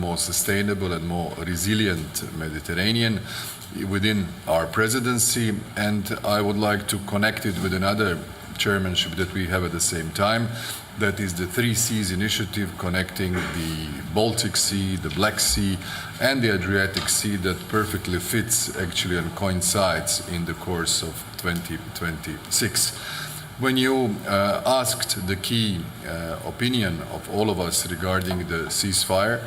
more sustainable and more resilient Mediterranean within our presidency. And I would like to connect it with another chairmanship that we have at the same time. That is the 3 Seas initiative, connecting the Baltic Sea, the Black Sea, and the Adriatic Sea, that perfectly fits actually and coincides in the course of 2026. When you asked the key opinion of all of us regarding the ceasefire,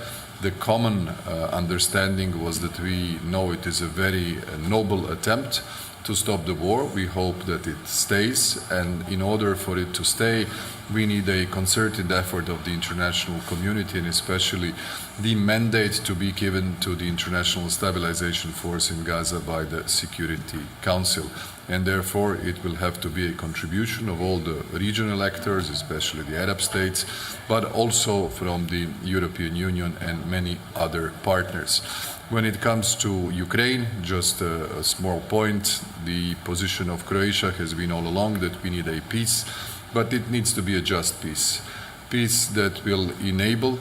the common understanding was that we know it is a very noble attempt to stop the war. We hope that it stays, and in order for it to stay, we need a concerted effort of the international community, and especially the mandate to be given to the International Stabilization Force in Gaza by the Security Council. And therefore, it will have to be a contribution of all the regional actors, especially the Arab states, but also from the European Union and many other partners. When it comes to Ukraine, just a small point, the position of Croatia has been all along that we need a peace, but it needs to be a just peace. Peace that will enable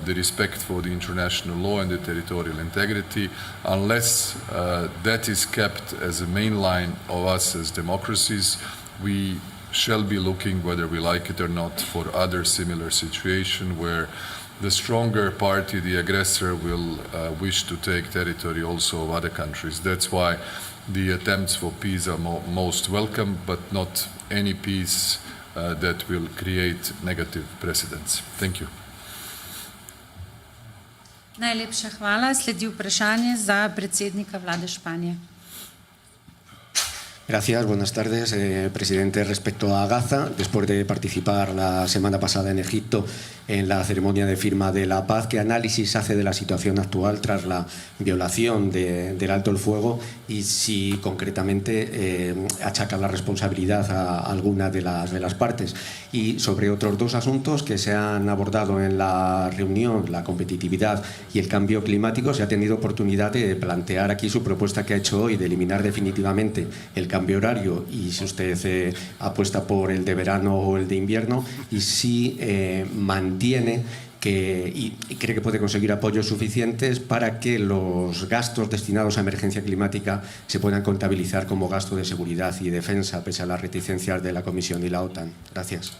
the respect for the international law and the territorial integrity. Unless that is kept as a main line of us as democracies, we shall be looking, whether we like it or not, for other similar situations where the stronger party, the aggressor, will wish to take territory also of other countries. That's why the attempts for peace are most welcome, but not any peace that will create negative precedents. Thank you. Najlepša hvala. Sledi vprašanje za predsednika vlade Španije. Gracias, buenas tardes, presidente. Respecto a Gaza, después de participar la semana pasada en Egipto en la ceremonia de firma de la paz, ¿qué análisis hace de la situación actual tras la violación del alto el fuego y si concretamente achaca la responsabilidad a alguna de las partes? Y sobre otros 2 asuntos que se han abordado en la reunión, la competitividad y el cambio climático, se ha tenido oportunidad de plantear aquí su propuesta que ha hecho hoy de eliminar definitivamente el cambio horario y si usted apuesta por el de verano o el de invierno y si mantiene y cree que puede conseguir apoyos suficientes para que los gastos destinados a emergencia climática se puedan contabilizar como gasto de seguridad y defensa, pese a las reticencias de la Comisión y la OTAN. Gracias.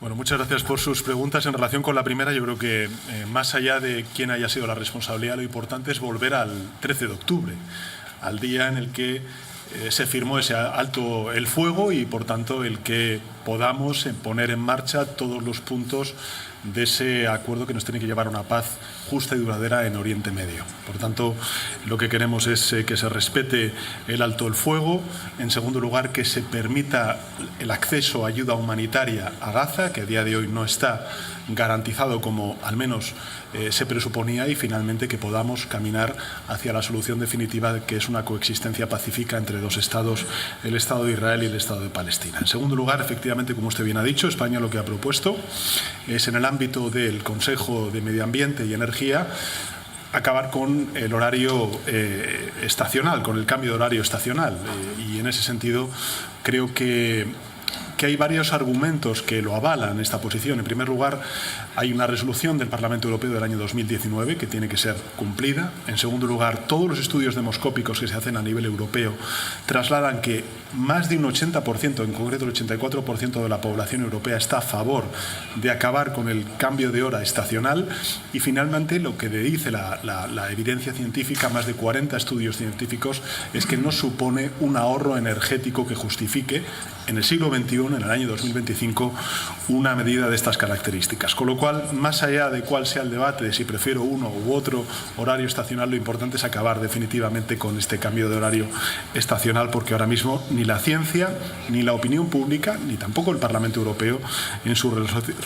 Bueno, muchas gracias por sus preguntas. En relación con la primera, yo creo que más allá de quién haya sido la responsabilidad, lo importante es volver al 13 de octubre, al día en el que se firmó ese alto el fuego y, por tanto, el que podamos poner en marcha todos los puntos de ese acuerdo que nos tiene que llevar a una paz justa y duradera en Oriente Medio. Por tanto, lo que queremos es que se respete el alto el fuego. En segundo lugar, que se permita el acceso a ayuda humanitaria a Gaza, que a día de hoy no está garantizado como al menos se presuponía, y finalmente que podamos caminar hacia la solución definitiva, que es una coexistencia pacífica entre 2 estados, el Estado de Israel y el Estado de Palestina. En segundo lugar, efectivamente, como usted bien ha dicho, España lo que ha propuesto es, en el ámbito del Consejo de Medio Ambiente y Energía, acabar con el horario estacional, con el cambio de horario estacional. Y en ese sentido creo que hay varios argumentos que lo avalan esta posición. En primer lugar, hay una resolución del Parlamento Europeo del año 2019 que tiene que ser cumplida. En segundo lugar, todos los estudios demoscópicos que se hacen a nivel europeo trasladan que más de un 80%, en concreto el 84% de la población europea está a favor de acabar con el cambio de hora estacional. Y finalmente, lo que dice la evidencia científica, más de 40 estudios científicos, es que no supone un ahorro energético que justifique en el siglo XXI, en el año 2025, una medida de estas características. Con lo cual, más allá de cuál sea el debate de si prefiero uno u otro horario estacional, lo importante es acabar definitivamente con este cambio de horario estacional, porque ahora mismo ni la ciencia, ni la opinión pública, ni tampoco el Parlamento Europeo, en su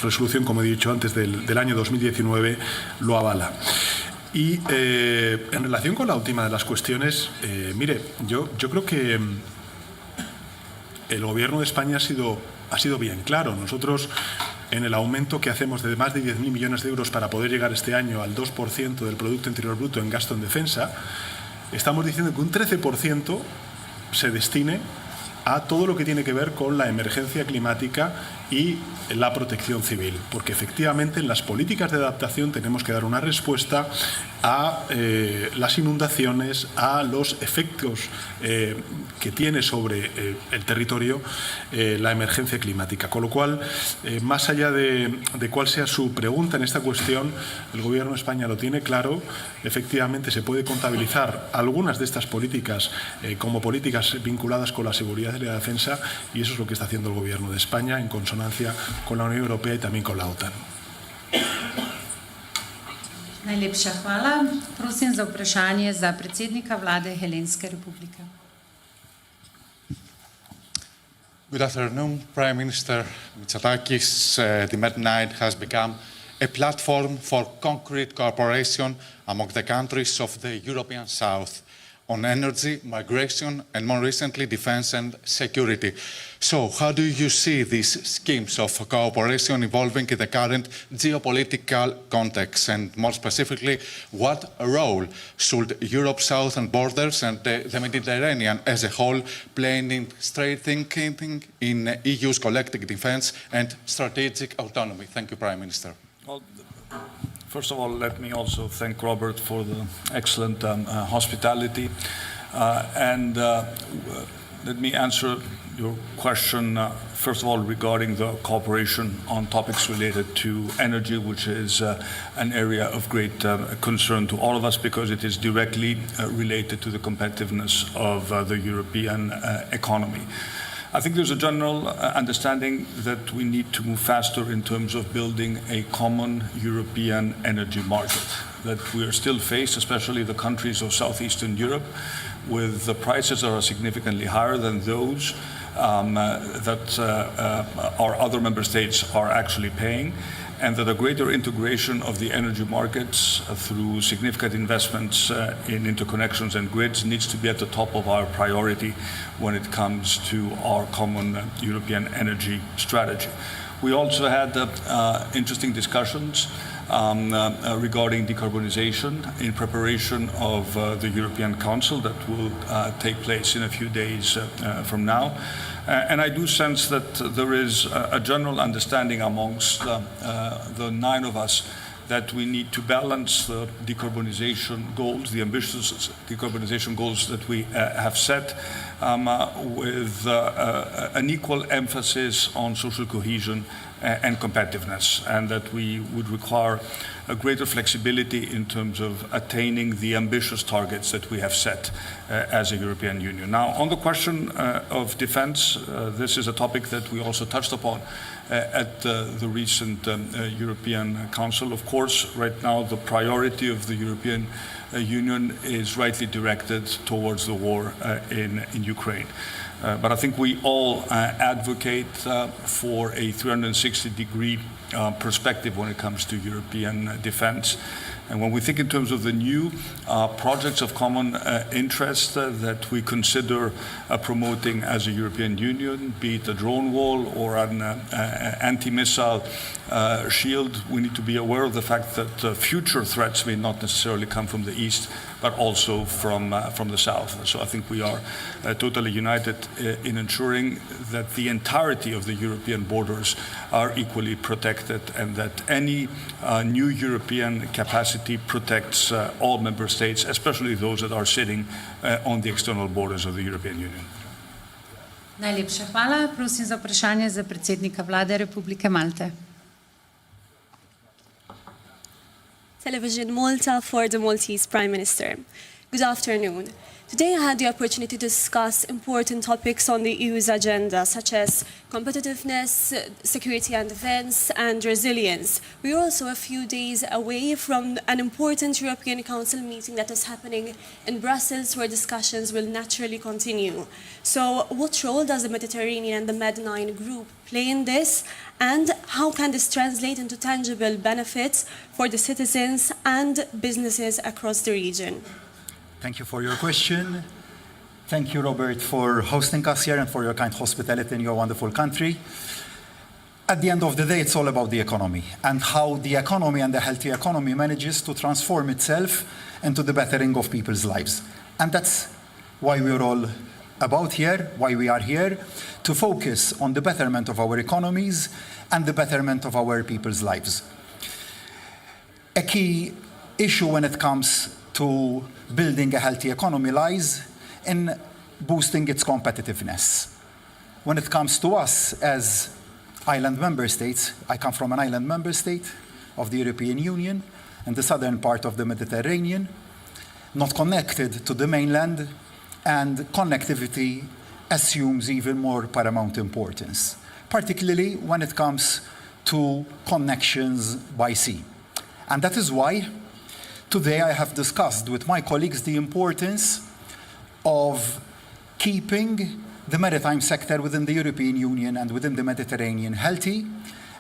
resolución, como he dicho antes, del año 2019, lo avala. Y en relación con la última de las cuestiones, mire, yo creo que el Gobierno de España ha sido bien claro. Nosotros, en el aumento que hacemos de más de 10.000 millones de euros para poder llegar este año al 2% del Producto Interior Bruto en gasto en defensa, estamos diciendo que un 13% se destine a todo lo que tiene que ver con la emergencia climática y la protección civil, porque efectivamente en las políticas de adaptación tenemos que dar una respuesta a las inundaciones, a los efectos que tiene sobre el territorio la emergencia climática. Con lo cual, más allá de cuál sea su pregunta en esta cuestión, el Gobierno de España lo tiene claro. Efectivamente, se puede contabilizar algunas de estas políticas como políticas vinculadas con la seguridad y la defensa, y eso es lo que está haciendo el Gobierno de España en consonancia con la Unión Europea y también con la OTAN. Najlepša hvala. Prosim za vprašanje za predsednika vlade Helenske republike. Good afternoon, Prime Minister Mitsotakis. The MED9 has become a platform for concrete cooperation among the countries of the European South on energy, migration, and more recently, defense and security. So, how do you see these schemes of cooperation evolving in the current geopolitical context? And more specifically, what role should Europe's southern borders and the Mediterranean as a whole play in strengthening in EU's collective defense and strategic autonomy? Thank you, Prime Minister. Well, first of all, let me also thank Robert for the excellent hospitality. Let me answer your question, first of all, regarding the cooperation on topics related to energy, which is an area of great concern to all of us because it is directly related to the competitiveness of the European economy. I think there's a general understanding that we need to move faster in terms of building a common European energy market, that we are still faced, especially the countries of Southeastern Europe, with the prices that are significantly higher than those that our other member states are actually paying, and that a greater integration of the energy markets through significant investments in interconnections and grids needs to be at the top of our priority when it comes to our common European energy strategy. We also had interesting discussions regarding decarbonization in preparation of the European Council that will take place in a few days from now. And I do sense that there is a general understanding amongst the 9 of us that we need to balance the decarbonization goals, the ambitious decarbonization goals that we have set, with an equal emphasis on social cohesion and competitiveness, and that we would require a greater flexibility in terms of attaining the ambitious targets that we have set as a European Union. Now, on the question of defense, this is a topic that we also touched upon at the recent European Council. Of course, right now the priority of the European Union is rightly directed towards the war in Ukraine. But I think we all advocate for a 360-degree perspective when it comes to European defense. And when we think in terms of the new projects of common interest that we consider promoting as a European Union, be it a drone wall or an anti-missile shield, we need to be aware of the fact that future threats may not necessarily come from the east, but also from the south. So I think we are totally united in ensuring that the entirety of the European borders are equally protected, and that any new European capacity protects all member states, especially those that are sitting on the external borders of the European Union. Najlepša hvala. Prosim za vprašanje za predsednika vlade Republike Malte. Television Malta for the Maltese Prime Minister. Good afternoon. Today I had the opportunity to discuss important topics on the EU's agenda, such as competitiveness, security and defense, and resilience. We are also a few days away from an important European Council meeting that is happening in Brussels, where discussions will naturally continue. So what role does the Mediterranean and the MED9 group play in this, and how can this translate into tangible benefits for the citizens and businesses across the region? Thank you for your question. Thank you, Robert, for hosting us here and for your kind hospitality in your wonderful country. At the end of the day, it's all about the economy and how the economy and the healthy economy manages to transform itself into the bettering of people's lives. And that's why we're all about here, why we are here, to focus on the betterment of our economies and the betterment of our people's lives. A key issue when it comes to building a healthy economy lies in boosting its competitiveness. When it comes to us as island member states, I come from an island member state of the European Union in the southern part of the Mediterranean, not connected to the mainland, and connectivity assumes even more paramount importance, particularly when it comes to connections by sea. And that is why today I have discussed with my colleagues the importance of keeping the maritime sector within the European Union and within the Mediterranean healthy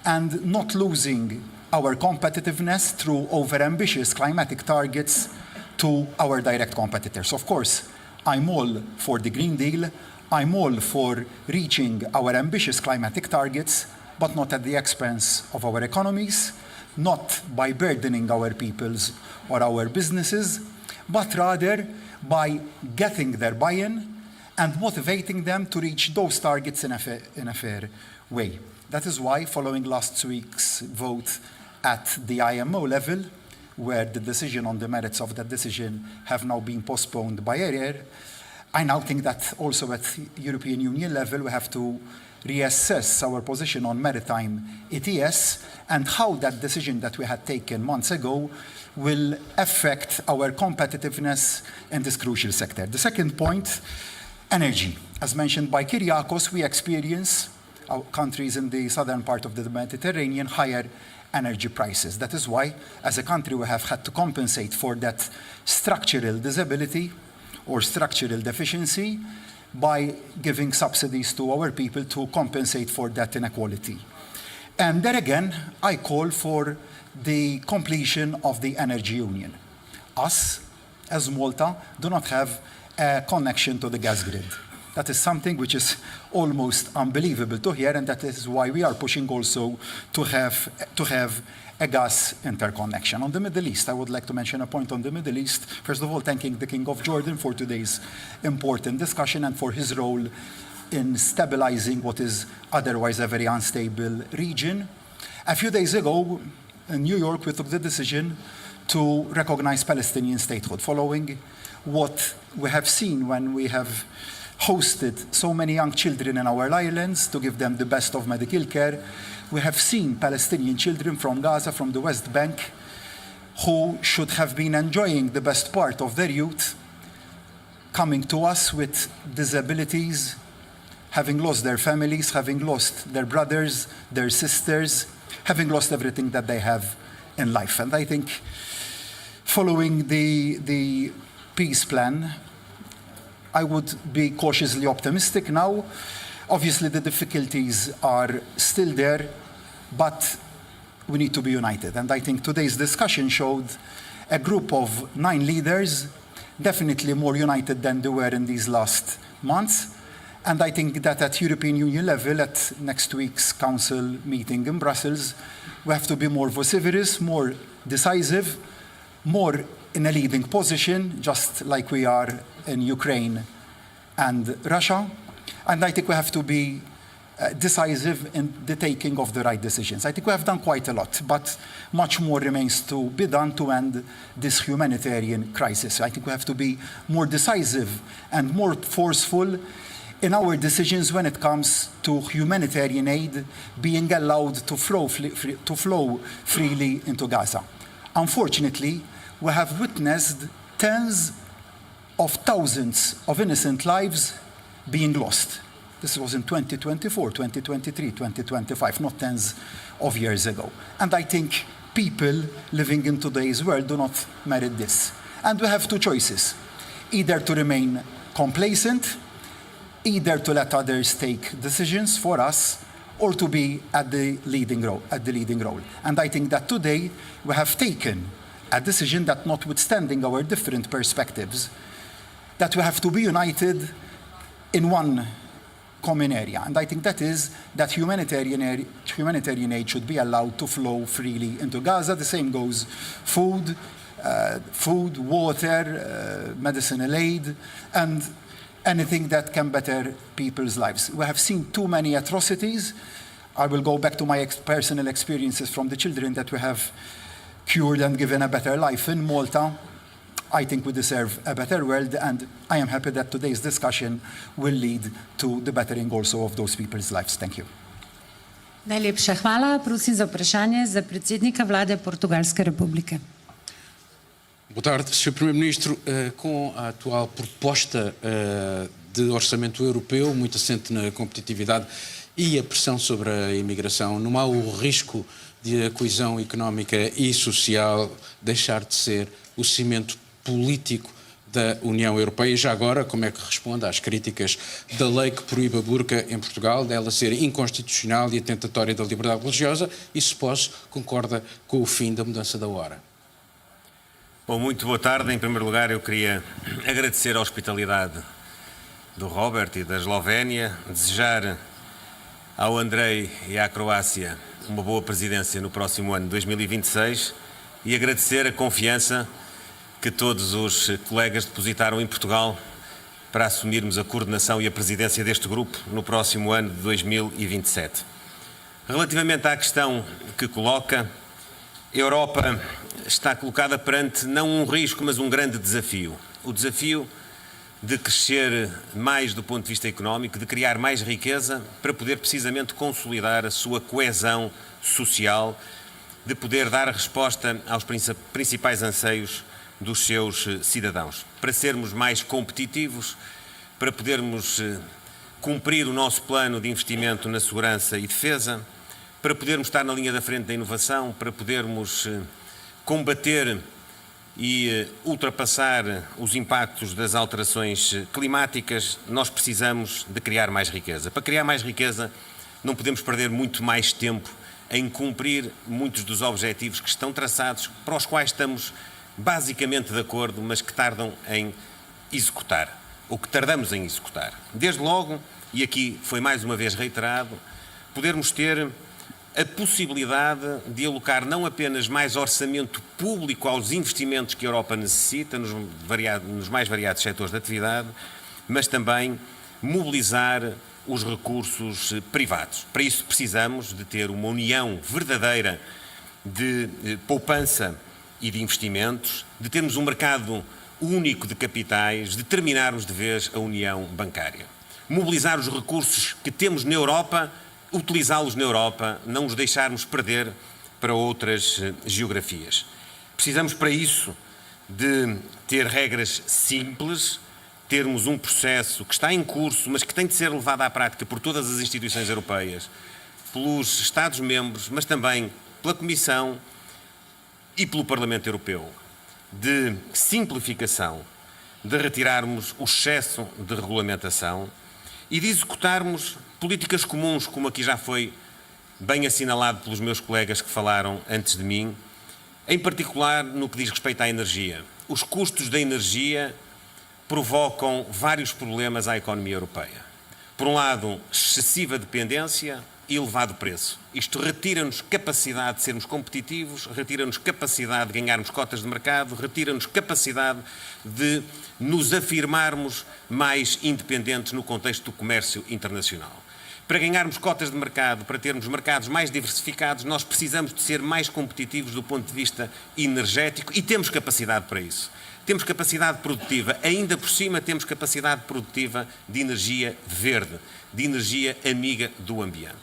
and not losing our competitiveness through overambitious climatic targets to our direct competitors. Of course, I'm all for the Green Deal, I'm all for reaching our ambitious climatic targets, but not at the expense of our economies, not by burdening our peoples or our businesses, but rather by getting their buy-in and motivating them to reach those targets in a fair way. That is why, following last week's vote at the IMO level, where the decision on the merits of that decision have now been postponed by a year, I now think that also at European Union level we have to reassess our position on maritime ETS and how that decision that we had taken months ago will affect our competitiveness in this crucial sector. The second point, energy. As mentioned by Kyriakos, we experience, our countries in the southern part of the Mediterranean, higher energy prices. That is why, as a country, we have had to compensate for that structural disability or structural deficiency by giving subsidies to our people to compensate for that inequality. And there again, I call for the completion of the energy union. Us, as Malta, do not have a connection to the gas grid. That is something which is almost unbelievable to hear, and that is why we are pushing also to have a gas interconnection. On the Middle East, I would like to mention a point on the Middle East. First of all, thanking the King of Jordan for today's important discussion and for his role in stabilizing what is otherwise a very unstable region. A few days ago, in New York, we took the decision to recognize Palestinian statehood, following what we have seen when we have hosted so many young children in our islands to give them the best of medical care. We have seen Palestinian children from Gaza, from the West Bank, who should have been enjoying the best part of their youth, coming to us with disabilities, having lost their families, having lost their brothers, their sisters, having lost everything that they have in life. And I think following the peace plan, I would be cautiously optimistic now. Obviously, the difficulties are still there, but we need to be united. And I think today's discussion showed a group of 9 leaders, definitely more united than they were in these last months. And I think that at European Union level, at next week's Council meeting in Brussels, we have to be more vociferous, more decisive, more in a leading position, just like we are in Ukraine and Russia. And I think we have to be decisive in the taking of the right decisions. I think we have done quite a lot, but much more remains to be done to end this humanitarian crisis. I think we have to be more decisive and more forceful in our decisions when it comes to humanitarian aid being allowed to flow freely into Gaza. Unfortunately, we have witnessed tens of thousands of innocent lives being lost. This was in 2024, 2023, 2025, not tens of years ago. And I think people living in today's world do not merit this. And we have 2 choices, either to remain complacent, either to let others take decisions for us, or to be at the leading role. And I think that today we have taken a decision that, notwithstanding our different perspectives, that we have to be united in one common area. And I think that is that humanitarian aid should be allowed to flow freely into Gaza. The same goes food, water, medicinal aid, and anything that can better people's lives. We have seen too many atrocities. I will go back to my personal experiences from the children that we have cured and given a better life in Malta. I think we deserve a better world, and I am happy that today's discussion will lead to the bettering also of those people's lives. Thank you. Najlepša hvala. Prosim za vprašanje za predsednika vlade Portugalske republike. Boa tarde, Sr. Primeiro-Ministro. Com a atual proposta de orçamento europeu, muito assente na competitividade e a pressão sobre a imigração, não há o risco de a coesão económica e social deixar de ser o cimento político da União Europeia? E já agora, como é que responde às críticas da lei que proíbe a burca em Portugal, dela ser inconstitucional e atentatória da liberdade religiosa, e se pode, concorda com o fim da mudança da hora? Bom, muito boa tarde. Em primeiro lugar, eu queria agradecer a hospitalidade do Robert e da Eslovénia, desejar ao Andrei e à Croácia uma boa presidência no próximo ano 2026 e agradecer a confiança que todos os colegas depositaram em Portugal para assumirmos a coordenação e a presidência deste grupo no próximo ano de 2027. Relativamente à questão que coloca, a Europa está colocada perante não um risco, mas um grande desafio. O desafio de crescer mais do ponto de vista económico, de criar mais riqueza para poder precisamente consolidar a sua coesão social, de poder dar resposta aos principais anseios dos seus cidadãos, para sermos mais competitivos, para podermos cumprir o nosso plano de investimento na segurança e defesa, para podermos estar na linha da frente da inovação, para podermos combater e ultrapassar os impactos das alterações climáticas, nós precisamos de criar mais riqueza. Para criar mais riqueza, não podemos perder muito mais tempo em cumprir muitos dos objetivos que estão traçados, para os quais estamos basicamente de acordo, mas que tardam em executar, ou que tardamos em executar. Desde logo, e aqui foi mais uma vez reiterado, podermos ter a possibilidade de alocar não apenas mais orçamento público aos investimentos que a Europa necessita nos mais variados setores de atividade, mas também mobilizar os recursos privados. Para isso precisamos de ter uma união verdadeira de poupança e de investimentos, de termos um mercado único de capitais, de terminarmos de vez a união bancária. Mobilizar os recursos que temos na Europa, utilizá-los na Europa, não os deixarmos perder para outras geografias. Precisamos para isso de ter regras simples, termos um processo que está em curso, mas que tem de ser levado à prática por todas as instituições europeias, pelos Estados-membros, mas também pela Comissão e pelo Parlamento Europeu, de simplificação, de retirarmos o excesso de regulamentação e de executarmos políticas comuns, como aqui já foi bem assinalado pelos meus colegas que falaram antes de mim, em particular no que diz respeito à energia. Os custos da energia provocam vários problemas à economia europeia. Por um lado, excessiva dependência e elevado preço. Isto retira-nos capacidade de sermos competitivos, retira-nos capacidade de ganharmos cotas de mercado, retira-nos capacidade de nos afirmarmos mais independentes no contexto do comércio internacional. Para ganharmos cotas de mercado, para termos mercados mais diversificados, nós precisamos de ser mais competitivos do ponto de vista energético e temos capacidade para isso. Temos capacidade produtiva, ainda por cima temos capacidade produtiva de energia verde, de energia amiga do ambiente.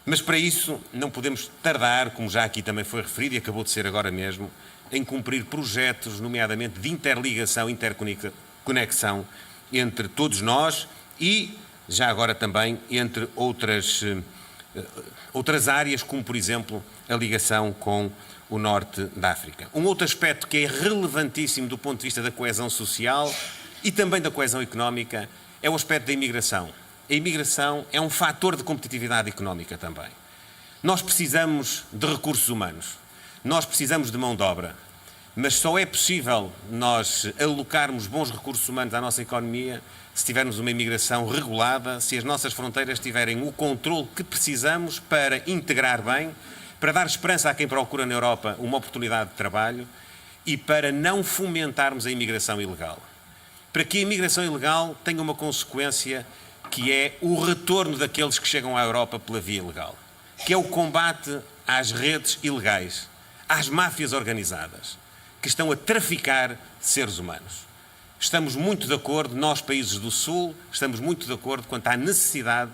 Mas para isso não podemos tardar, como já aqui também foi referido e acabou de ser agora mesmo, em cumprir projetos, nomeadamente de interligação, interconexão entre todos nós e, já agora também, entre outras áreas, como por exemplo a ligação com o norte da África. Um outro aspecto que é relevantíssimo do ponto de vista da coesão social e também da coesão económica é o aspecto da imigração. A imigração é um fator de competitividade económica também. Nós precisamos de recursos humanos, nós precisamos de mão de obra, mas só é possível nós alocarmos bons recursos humanos à nossa economia se tivermos uma imigração regulada, se as nossas fronteiras tiverem o controle que precisamos para integrar bem, para dar esperança a quem procura na Europa uma oportunidade de trabalho e para não fomentarmos a imigração ilegal. para que a imigração ilegal tenha uma consequência que é o retorno daqueles que chegam à Europa pela via ilegal, que é o combate às redes ilegais, às máfias organizadas, que estão a traficar seres humanos. Estamos muito de acordo, nós, países do Sul, estamos muito de acordo quanto à necessidade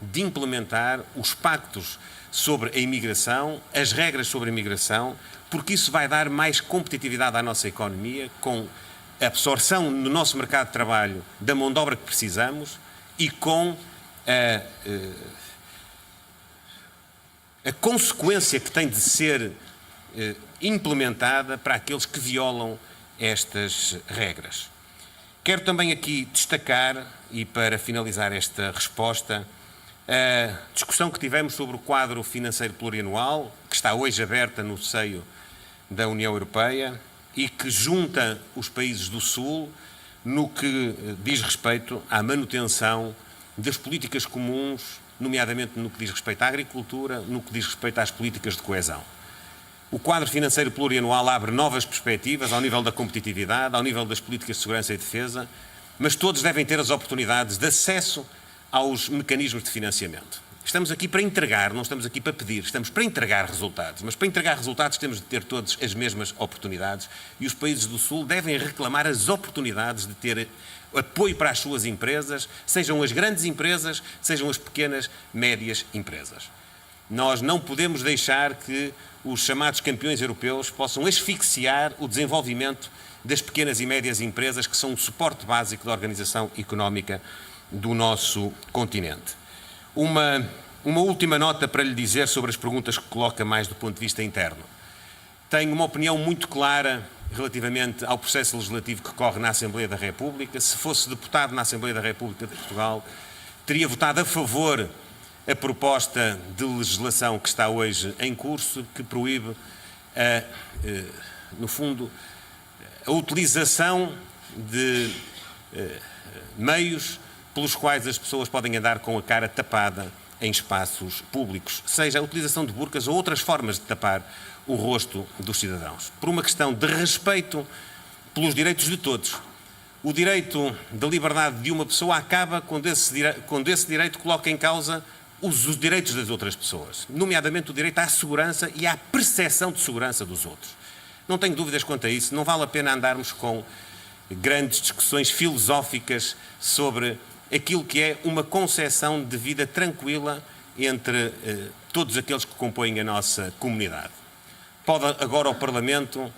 de implementar os pactos sobre a imigração, as regras sobre a imigração, porque isso vai dar mais competitividade à nossa economia, com a absorção no nosso mercado de trabalho da mão de obra que precisamos e com a consequência que tem de ser implementada para aqueles que violam estas regras. Quero também aqui destacar, e para finalizar esta resposta, a discussão que tivemos sobre o quadro financeiro plurianual, que está hoje aberta no seio da União Europeia e que junta os países do Sul no que diz respeito à manutenção das políticas comuns, nomeadamente no que diz respeito à agricultura, no que diz respeito às políticas de coesão. O quadro financeiro plurianual abre novas perspectivas ao nível da competitividade, ao nível das políticas de segurança e defesa, mas todos devem ter as oportunidades de acesso aos mecanismos de financiamento. Estamos aqui para entregar, não estamos aqui para pedir, estamos para entregar resultados. Mas para entregar resultados temos de ter todos as mesmas oportunidades e os países do Sul devem reclamar as oportunidades de ter apoio para as suas empresas, sejam as grandes empresas, sejam as pequenas, médias empresas. Nós não podemos deixar que os chamados campeões europeus possam asfixiar o desenvolvimento das pequenas e médias empresas que são o suporte básico da organização económica do nosso continente. Uma última nota para lhe dizer sobre as perguntas que coloca mais do ponto de vista interno. Tenho uma opinião muito clara relativamente ao processo legislativo que corre na Assembleia da República. Se fosse deputado na Assembleia da República de Portugal, teria votado a favor a proposta de legislação que está hoje em curso, que proíbe, no fundo, a utilização de meios pelos quais as pessoas podem andar com a cara tapada em espaços públicos, seja a utilização de burcas ou outras formas de tapar o rosto dos cidadãos. Por uma questão de respeito pelos direitos de todos. O direito da liberdade de uma pessoa acaba quando esse direito coloca em causa os direitos das outras pessoas, nomeadamente o direito à segurança e à percepção de segurança dos outros. Não tenho dúvidas quanto a isso, não vale a pena andarmos com grandes discussões filosóficas sobre aquilo que é uma concepção de vida tranquila entre todos aqueles que compõem a nossa comunidade. Pode agora o Parlamento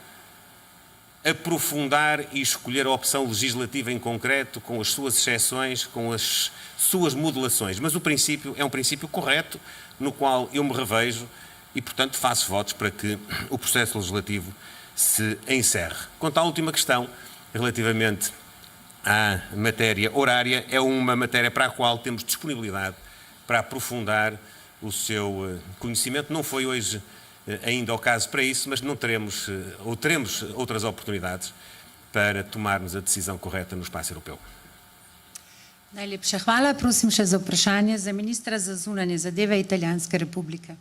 aprofundar e escolher a opção legislativa em concreto, com as suas exceções, com as suas modulações, mas o princípio é um princípio correto, no qual eu me revejo e, portanto, faço votos para que o processo legislativo se encerre. Quanto à última questão, relativamente à matéria horária, é uma matéria para a qual temos disponibilidade para aprofundar o seu conhecimento. Não foi hoje ainda o caso para isso, mas não teremos, ou teremos outras oportunidades para tomarmos a decisão correta no espaço europeu. Najlepša hvala. Prosim še za vprašanje za ministra za zunanje zadeve Italijanske republike.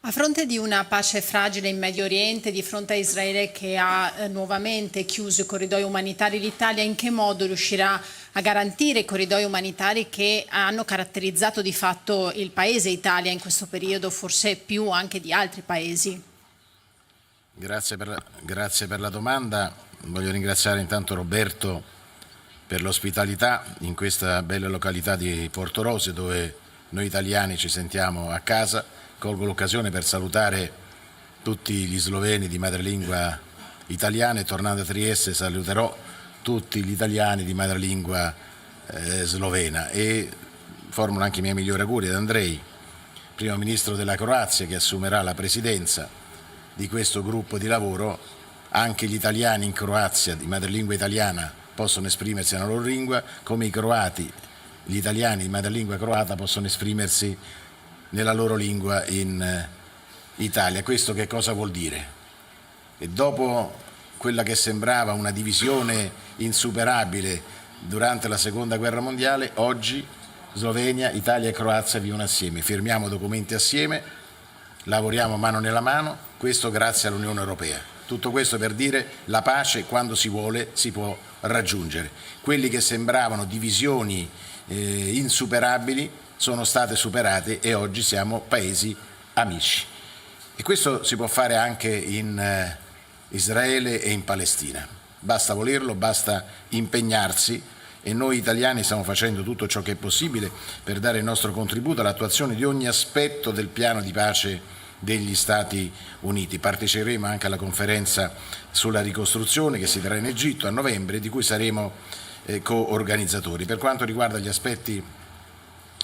A fronte di una pace fragile in Medio Oriente, di fronte a Israele che ha nuovamente chiuso i corridoi umanitari, l'Italia in che modo riuscirà a garantire i corridoi umanitari che hanno caratterizzato di fatto il paese Italia in questo periodo, forse più anche di altri paesi? Grazie per la domanda. Voglio ringraziare intanto Roberto per l'ospitalità in questa bella località di Portoroz, dove noi italiani ci sentiamo a casa. Colgo l'occasione per salutare tutti gli sloveni di madrelingua italiana e tornando a Trieste saluterò tutti gli italiani di madrelingua slovena e formulo anche i miei migliori auguri ad Andrej, primo ministro della Croazia, che assumerà la presidenza di questo gruppo di lavoro. Anche gli italiani in Croazia di madrelingua italiana possono esprimersi nella loro lingua, come i croati, gli italiani di madrelingua croata possono esprimersi nella loro lingua in Italia. Questo che cosa vuol dire? E dopo quella che sembrava una divisione insuperabile durante la Seconda Guerra Mondiale, oggi Slovenia, Italia e Croazia vivono assieme, firmiamo documenti assieme, lavoriamo mano nella mano, questo grazie all'Unione Europea. Tutto questo per dire la pace quando si vuole si può raggiungere. Quelli che sembravano divisioni insuperabili sono state superate e oggi siamo paesi amici. E questo si può fare anche in Israele e in Palestina. Basta volerlo, basta impegnarsi e noi italiani stiamo facendo tutto ciò che è possibile per dare il nostro contributo all'attuazione di ogni aspetto del piano di pace degli Stati Uniti. Parteciperemo anche alla conferenza sulla ricostruzione che si terrà in Egitto a novembre, di cui saremo co-organizzatori. Per quanto riguarda gli aspetti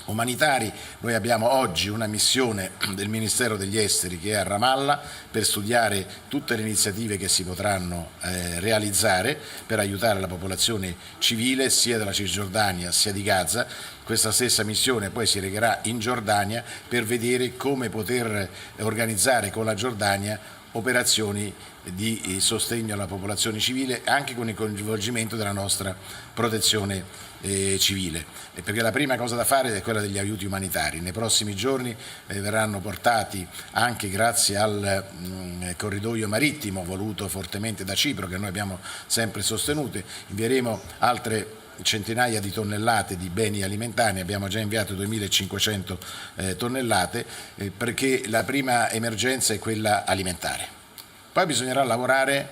umanitari, noi abbiamo oggi una missione del Ministero degli Esteri che è a Ramallah per studiare tutte le iniziative che si potranno realizzare per aiutare la popolazione civile sia della Cisgiordania sia di Gaza. Questa stessa missione poi si recherà in Giordania per vedere come poter organizzare con la Giordania operazioni di sostegno alla popolazione civile anche con il coinvolgimento della nostra protezione civile, perché la prima cosa da fare è quella degli aiuti umanitari. Nei prossimi giorni verranno portati, anche grazie al corridoio marittimo voluto fortemente da Cipro, che noi abbiamo sempre sostenuto, invieremo altre centinaia di tonnellate di beni alimentari, abbiamo già inviato 2500 tonnellate, perché la prima emergenza è quella alimentare. Poi bisognerà lavorare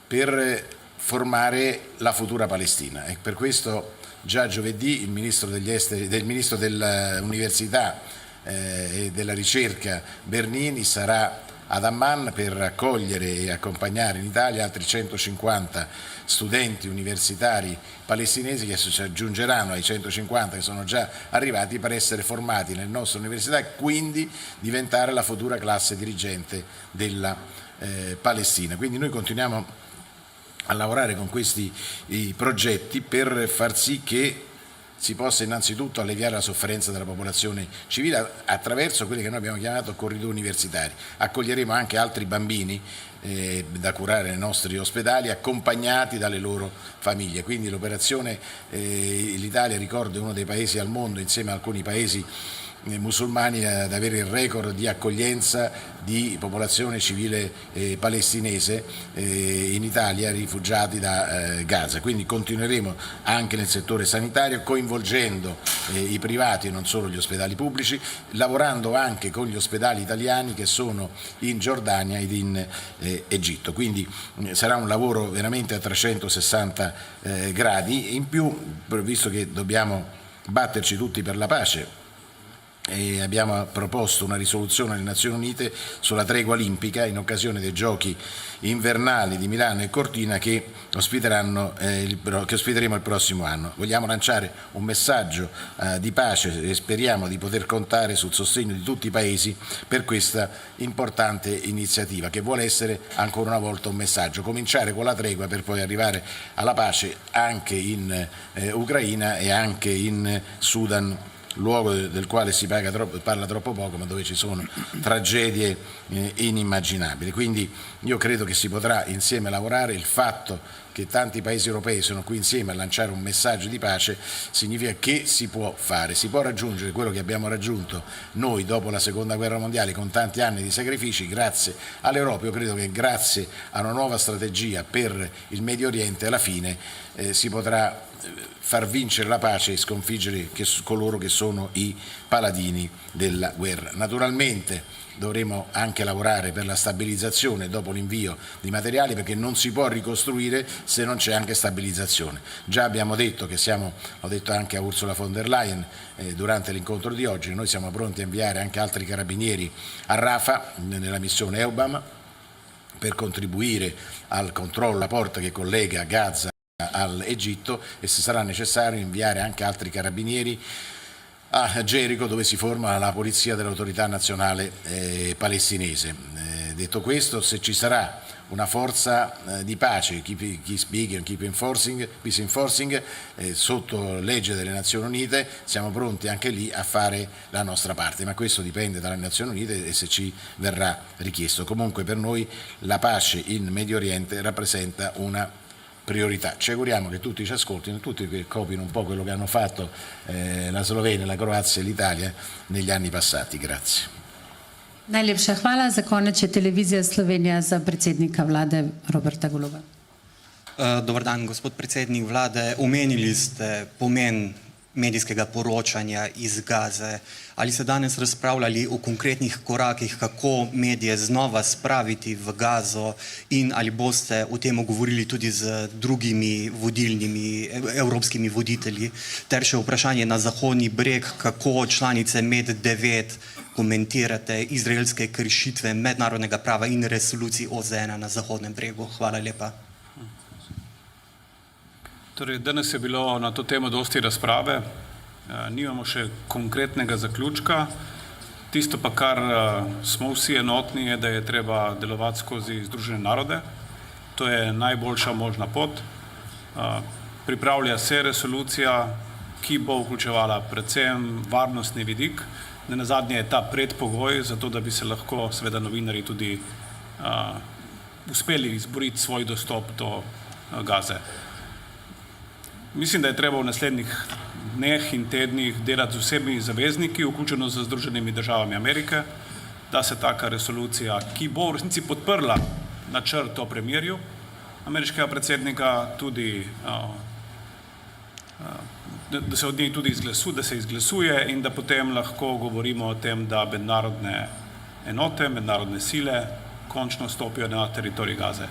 per formare la futura Palestina e per questo già giovedì il ministro degli esteri, del ministro dell'università e della ricerca Bernini sarà ad Amman per accogliere e accompagnare in Italia altri 150 studenti universitari palestinesi che si aggiungeranno ai 150 che sono già arrivati per essere formati nelle nostre università e quindi diventare la futura classe dirigente della Palestina. Quindi noi continuiamo a lavorare con questi progetti per far sì che si possa innanzitutto alleviare la sofferenza della popolazione civile attraverso quelli che noi abbiamo chiamato corridoi universitari. Accoglieremo anche altri bambini da curare nei nostri ospedali accompagnati dalle loro famiglie. Quindi l'operazione, l'Italia ricordo è uno dei paesi al mondo insieme a alcuni paesi musulmani ad avere il record di accoglienza di popolazione civile palestinese in Italia, rifugiati da Gaza. Quindi continueremo anche nel settore sanitario coinvolgendo i privati e non solo gli ospedali pubblici, lavorando anche con gli ospedali italiani che sono in Giordania ed in Egitto. Quindi sarà un lavoro veramente a 360 gradi. In più, visto che dobbiamo batterci tutti per la pace, e abbiamo proposto una risoluzione alle Nazioni Unite sulla tregua olimpica in occasione dei giochi invernali di Milano e Cortina che ospiteremo il prossimo anno. Vogliamo lanciare un messaggio di pace e speriamo di poter contare sul sostegno di tutti i paesi per questa importante iniziativa che vuole essere ancora una volta un messaggio, cominciare con la tregua per poi arrivare alla pace anche in Ucraina e anche in Sudan, luogo del quale si parla troppo poco, ma dove ci sono tragedie inimmaginabili. Quindi io credo che si potrà insieme lavorare. Il fatto che tanti paesi europei sono qui insieme a lanciare un messaggio di pace significa che si può fare, si può raggiungere quello che abbiamo raggiunto noi dopo la Seconda Guerra Mondiale con tanti anni di sacrifici grazie all'Europa. Io credo che grazie a una nuova strategia per il Medio Oriente alla fine si potrà far vincere la pace e sconfiggere coloro che sono i paladini della guerra. Naturalmente dovremo anche lavorare per la stabilizzazione dopo l'invio di materiali, perché non si può ricostruire se non c'è anche stabilizzazione. Già abbiamo detto che ho detto anche a Ursula von der Leyen durante l'incontro di oggi, noi siamo pronti a inviare anche altri carabinieri a Rafah nella missione EUBAM per contribuire al controllo, la porta che collega Gaza all'Egitto, e se sarà necessario inviare anche altri carabinieri a Gerico, dove si forma la polizia dell'autorità nazionale palestinese. Detto questo, se ci sarà una forza di pace, peace enforcing, sotto legge delle Nazioni Unite, siamo pronti anche lì a fare la nostra parte, ma questo dipende dalle Nazioni Unite e se ci verrà richiesto. Comunque per noi la pace in Medio Oriente rappresenta una priorità. Ci auguriamo che tutti ci ascoltino, tutti che copino un po' quello che hanno fatto la Slovenia, la Croazia e l'Italia negli anni passati. Grazie. Najlepša hvala. Za konec je televizija Slovenija za predsednika vlade Roberta Goloba. Dobar dan, gospod predsednik vlade. Omenili ste pomen medijskega poročanja iz Gaze. Ali ste danes razpravljali o konkretnih korakih, kako medije znova spraviti v Gazo in ali boste o tem govorili tudi z drugimi vodilnimi evropskimi voditelji? Ter še vprašanje na Zahodni breg, kako članice MED9 komentirate izraelske kršitve mednarodnega prava in resolucij OZN na Zahodnem bregu? Hvala lepa. Torej, danes je bilo na to temo dosti razprave, nimamo še konkretnega zaključka. Tisto pa, kar smo vsi enotni, je, da je treba delovati skozi Združene narode. To je najboljša možna pot. Pripravlja se resolucija, ki bo vključevala predvsem varnostni vidik. Nenazadnje je ta predpogoj za to, da bi se lahko seveda novinarji tudi uspeli izboriti svoj dostop do Gaze. Mislim, da je treba v naslednjih dneh in tednih delati z vsemi zavezniki, vključeno z Združenimi državami Amerike, da se taka resolucija, ki bo v resnici podprla načrt o premirju ameriškega predsednika, tudi, da se od njej tudi izglasuje in da potem lahko govorimo o tem, da mednarodne enote, mednarodne sile končno stopijo na teritorij Gaze.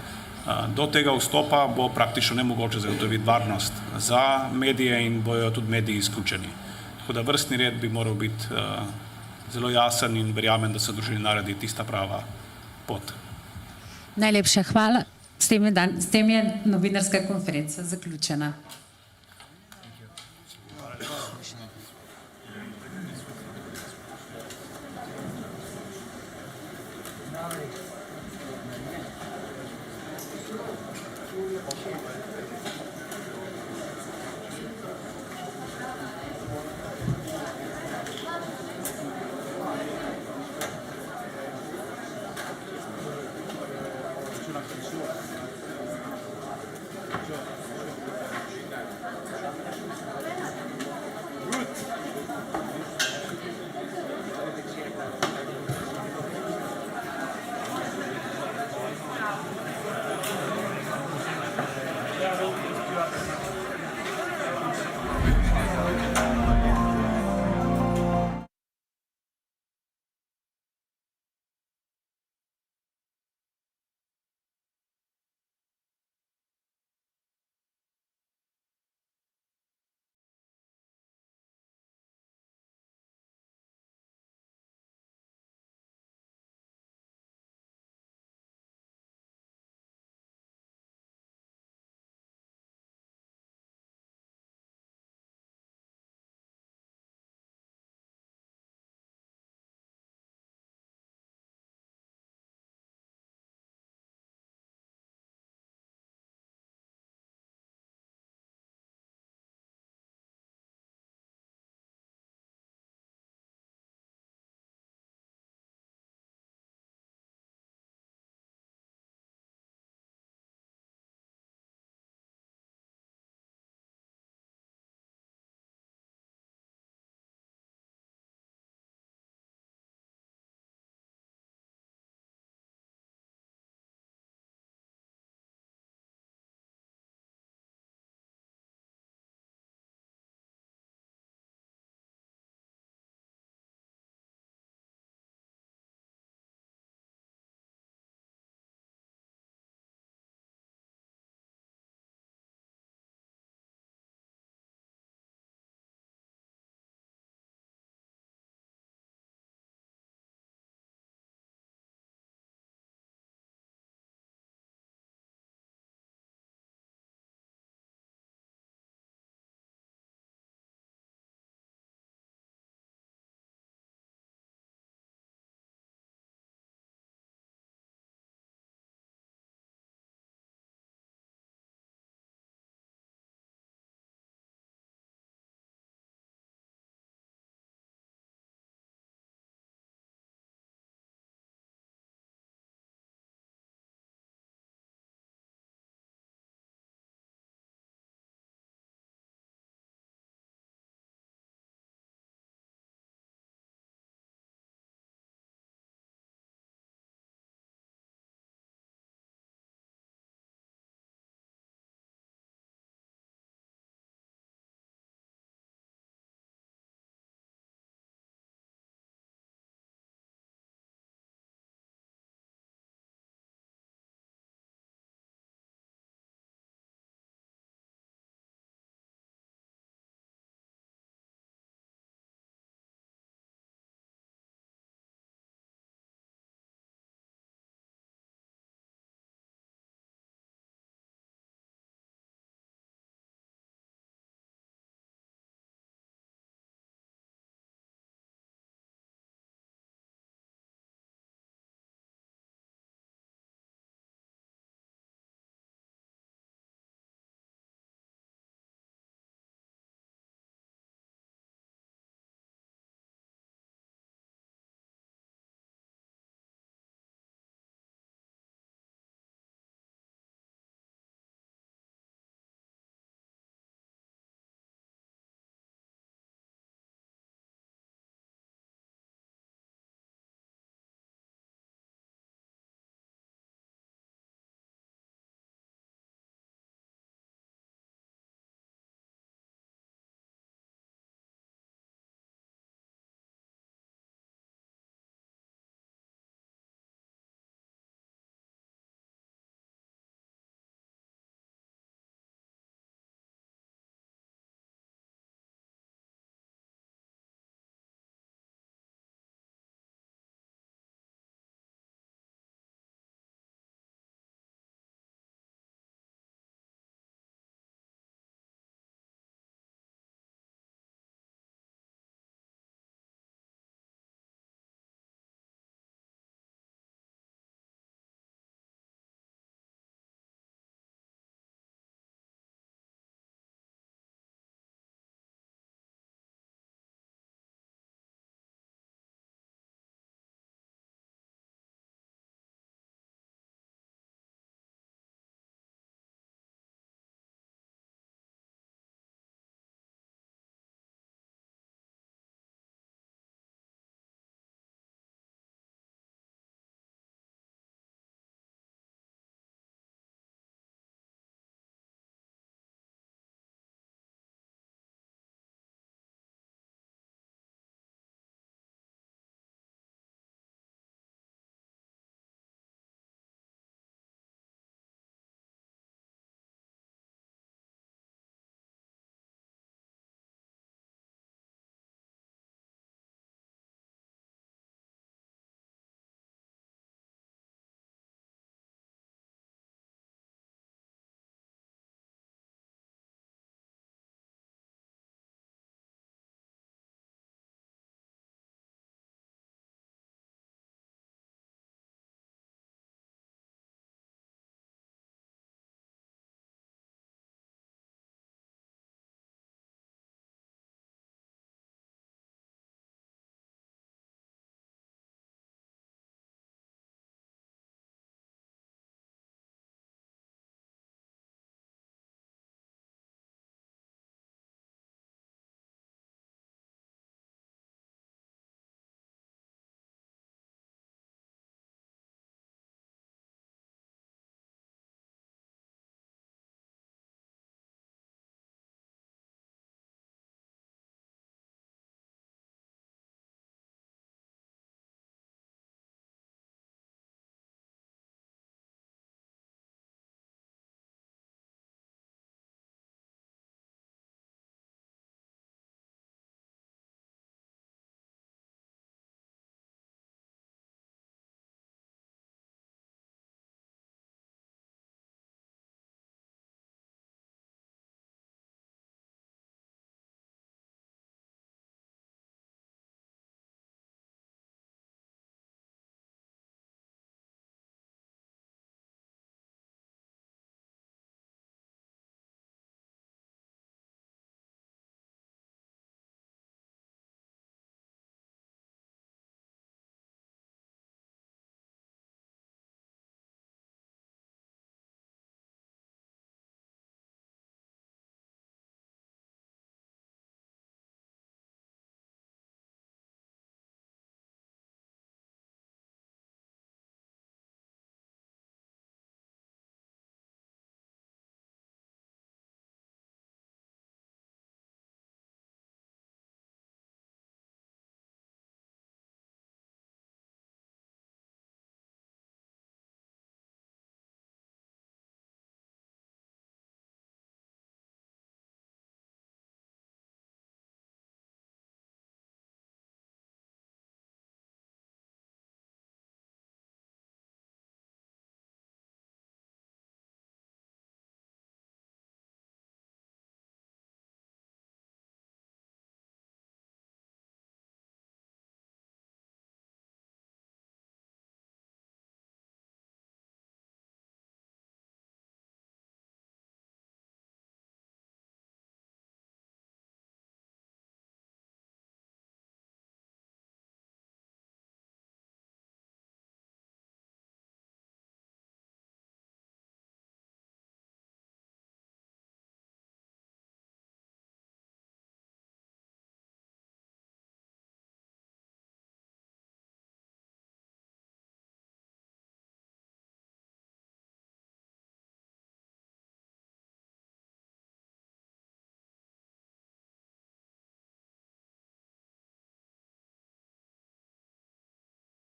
Do tega vstopa bo praktično nemogoče zagotoviti varnost za medije in bojo tudi mediji izključeni. Tako da vrstni red bi moral biti zelo jasen in verjamem, da so Združeni narodi tista prava pot. Najlepša hvala. S tem je novinarska konferenca zaključena.